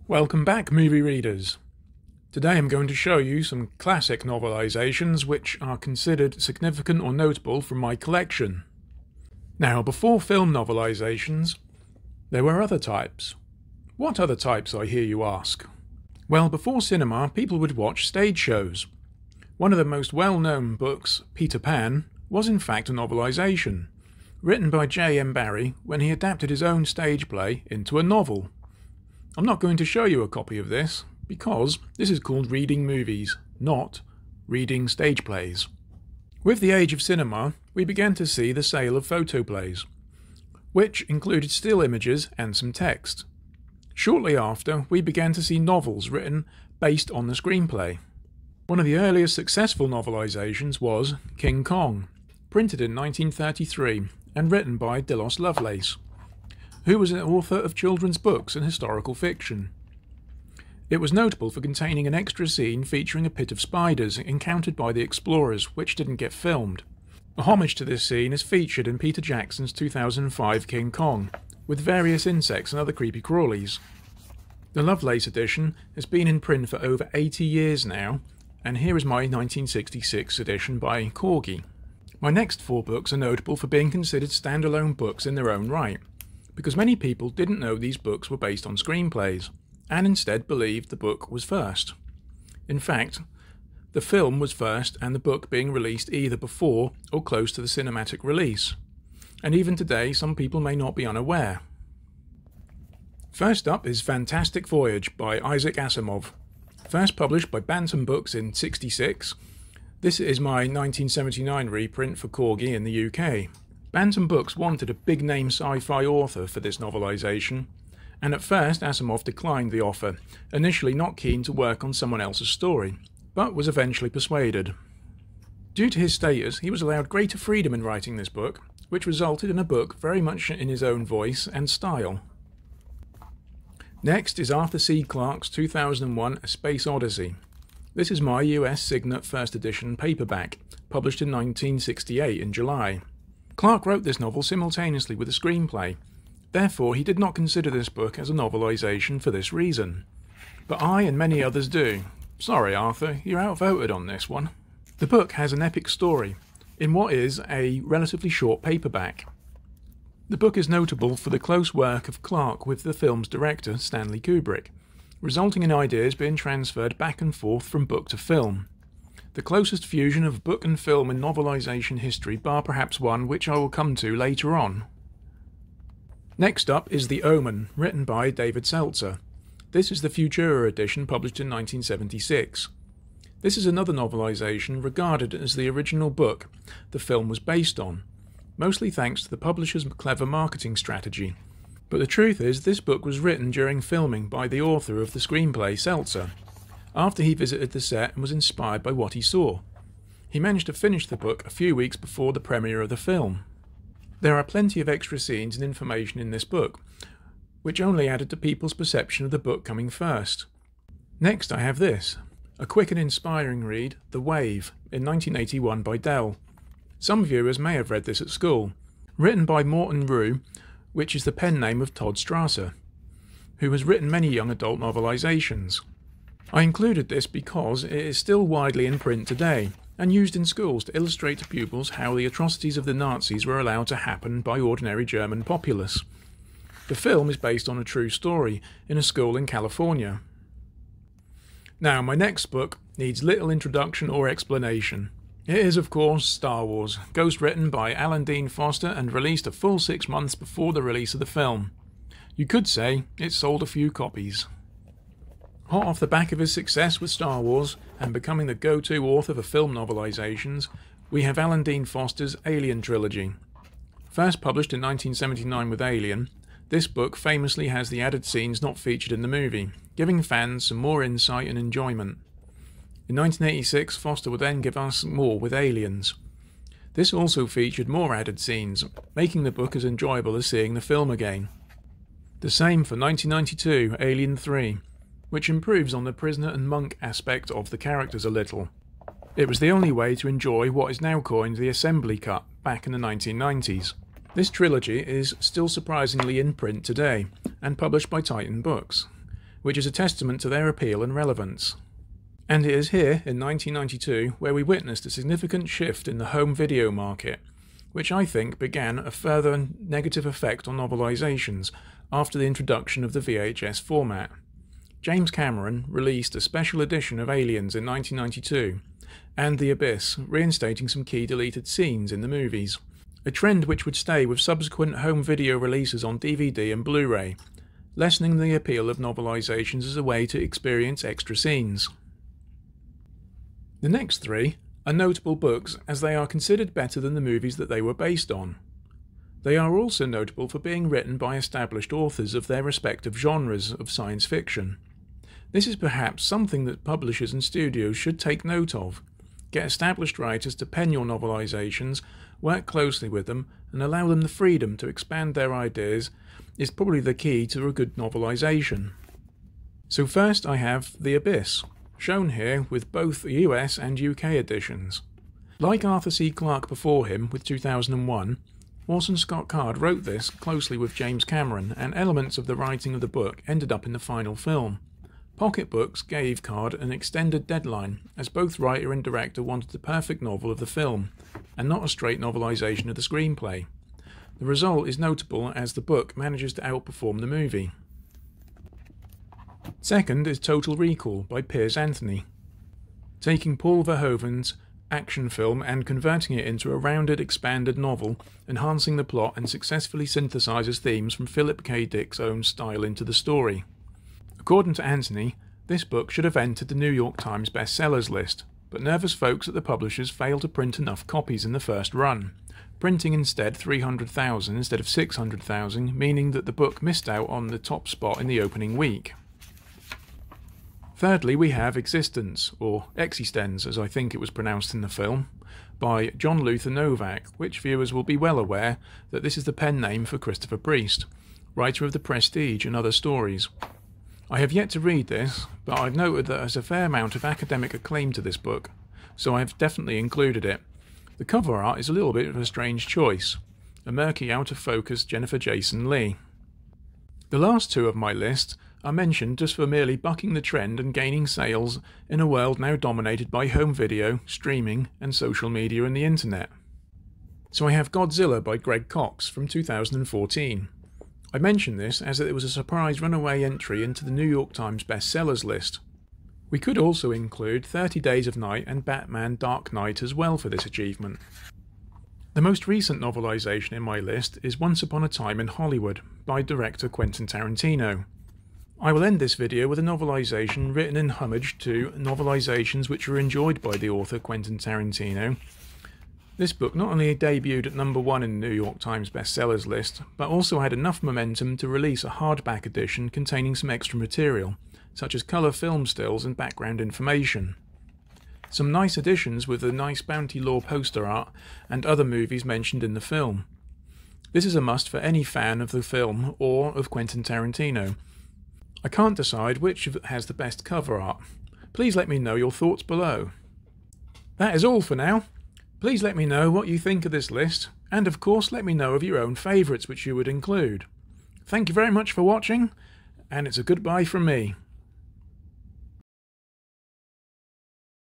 Welcome back, movie readers. Today I'm going to show you some classic novelisations which are considered significant or notable from my collection. Now, before film novelisations, there were other types. What other types, I hear you ask? Well, before cinema, people would watch stage shows. One of the most well-known books, Peter Pan, was in fact a novelisation, written by J.M. Barrie when he adapted his own stage play into a novel. I'm not going to show you a copy of this, because this is called reading movies, not reading stage plays. With the age of cinema, we began to see the sale of photoplays, which included still images and some text. Shortly after, we began to see novels written based on the screenplay. One of the earliest successful novelisations was King Kong, printed in 1933 and written by Delos Lovelace, who was an author of children's books and historical fiction. It was notable for containing an extra scene featuring a pit of spiders encountered by the explorers, which didn't get filmed. A homage to this scene is featured in Peter Jackson's 2005 King Kong, with various insects and other creepy crawlies. The Lovelace edition has been in print for over 80 years now, and here is my 1966 edition by Corgi. My next four books are notable for being considered standalone books in their own right, because many people didn't know these books were based on screenplays, and instead believed the book was first. In fact, the film was first and the book being released either before or close to the cinematic release, and even today some people may not be unaware. First up is Fantastic Voyage by Isaac Asimov. First published by Bantam Books in '66, this is my 1979 reprint for Corgi in the UK. Bantam Books wanted a big-name sci-fi author for this novelisation, and at first Asimov declined the offer, initially not keen to work on someone else's story, but was eventually persuaded. Due to his status, he was allowed greater freedom in writing this book, which resulted in a book very much in his own voice and style. Next is Arthur C. Clarke's 2001 A Space Odyssey. This is my US Signet first edition paperback, published in 1968 in July. Clarke wrote this novel simultaneously with a screenplay, therefore he did not consider this book as a novelisation for this reason. But I and many others do. Sorry Arthur, you're outvoted on this one. The book has an epic story, in what is a relatively short paperback. The book is notable for the close work of Clarke with the film's director, Stanley Kubrick, resulting in ideas being transferred back and forth from book to film. The closest fusion of book and film in novelisation history, bar perhaps one which I will come to later on. Next up is The Omen, written by David Seltzer. This is the Futura edition published in 1976. This is another novelisation regarded as the original book the film was based on, mostly thanks to the publisher's clever marketing strategy. But the truth is, this book was written during filming by the author of the screenplay, Seltzer, after he visited the set and was inspired by what he saw. He managed to finish the book a few weeks before the premiere of the film. There are plenty of extra scenes and information in this book, which only added to people's perception of the book coming first. Next I have this, a quick and inspiring read, The Wave, in 1981 by Dell. Some viewers may have read this at school. Written by Morton Rue, which is the pen name of Todd Strasser, who has written many young adult novelisations. I included this because it is still widely in print today, and used in schools to illustrate to pupils how the atrocities of the Nazis were allowed to happen by ordinary German populace. The film is based on a true story in a school in California. Now, my next book needs little introduction or explanation. It is, of course, Star Wars, ghostwritten by Alan Dean Foster and released a full 6 months before the release of the film. You could say it sold a few copies. Hot off the back of his success with Star Wars and becoming the go-to author for film novelisations, we have Alan Dean Foster's Alien Trilogy. First published in 1979 with Alien, this book famously has the added scenes not featured in the movie, giving fans some more insight and enjoyment. In 1986, Foster would then give us more with Aliens. This also featured more added scenes, making the book as enjoyable as seeing the film again. The same for 1992, Alien 3, which improves on the prisoner and monk aspect of the characters a little. It was the only way to enjoy what is now coined the assembly cut back in the 1990s. This trilogy is still surprisingly in print today, and published by Titan Books. which is a testament to their appeal and relevance. And it is here, in 1992, where we witnessed a significant shift in the home video market, which I think began a further negative effect on novelisations after the introduction of the VHS format. James Cameron released a special edition of Aliens in 1992, and The Abyss, reinstating some key deleted scenes in the movies, a trend which would stay with subsequent home video releases on DVD and Blu-ray, lessening the appeal of novelisations as a way to experience extra scenes. The next three are notable books as they are considered better than the movies that they were based on. They are also notable for being written by established authors of their respective genres of science fiction. This is perhaps something that publishers and studios should take note of. Get established writers to pen your novelisations, work closely with them, and allow them the freedom to expand their ideas is probably the key to a good novelisation. So first I have The Abyss, shown here with both US and UK editions. Like Arthur C. Clarke before him with 2001, Orson Scott Card wrote this closely with James Cameron, and elements of the writing of the book ended up in the final film. Pocket Books gave Card an extended deadline, as both writer and director wanted the perfect novel of the film, and not a straight novelisation of the screenplay. The result is notable as the book manages to outperform the movie. Second is Total Recall by Piers Anthony, taking Paul Verhoeven's action film and converting it into a rounded, expanded novel, enhancing the plot and successfully synthesises themes from Philip K. Dick's own style into the story. According to Anthony, this book should have entered the New York Times bestsellers list, but nervous folks at the publishers failed to print enough copies in the first run, printing instead 300,000 instead of 600,000, meaning that the book missed out on the top spot in the opening week. Thirdly, we have Existence, or Existence as I think it was pronounced in the film, by John Luther Novak, which viewers will be well aware that this is the pen name for Christopher Priest, writer of The Prestige and other stories. I have yet to read this, but I've noted that there's a fair amount of academic acclaim to this book, so I've definitely included it. The cover art is a little bit of a strange choice, a murky out-of-focus Jennifer Jason Leigh. The last two of my list are mentioned just for merely bucking the trend and gaining sales in a world now dominated by home video, streaming, and social media and the internet. So I have Godzilla by Greg Cox from 2014. I mention this as it was a surprise runaway entry into the New York Times bestsellers list. We could also include 30 Days of Night and Batman Dark Knight as well for this achievement. The most recent novelisation in my list is Once Upon a Time in Hollywood by director Quentin Tarantino. I will end this video with a novelisation written in homage to novelisations which were enjoyed by the author Quentin Tarantino. This book not only debuted at #1 in the New York Times bestsellers list, but also had enough momentum to release a hardback edition containing some extra material, such as colour film stills and background information. Some nice additions with the nice Bounty Law poster art and other movies mentioned in the film. This is a must for any fan of the film or of Quentin Tarantino. I can't decide which has the best cover art. Please let me know your thoughts below. That is all for now. Please let me know what you think of this list, and of course let me know of your own favourites which you would include. Thank you very much for watching, and it's a goodbye from me.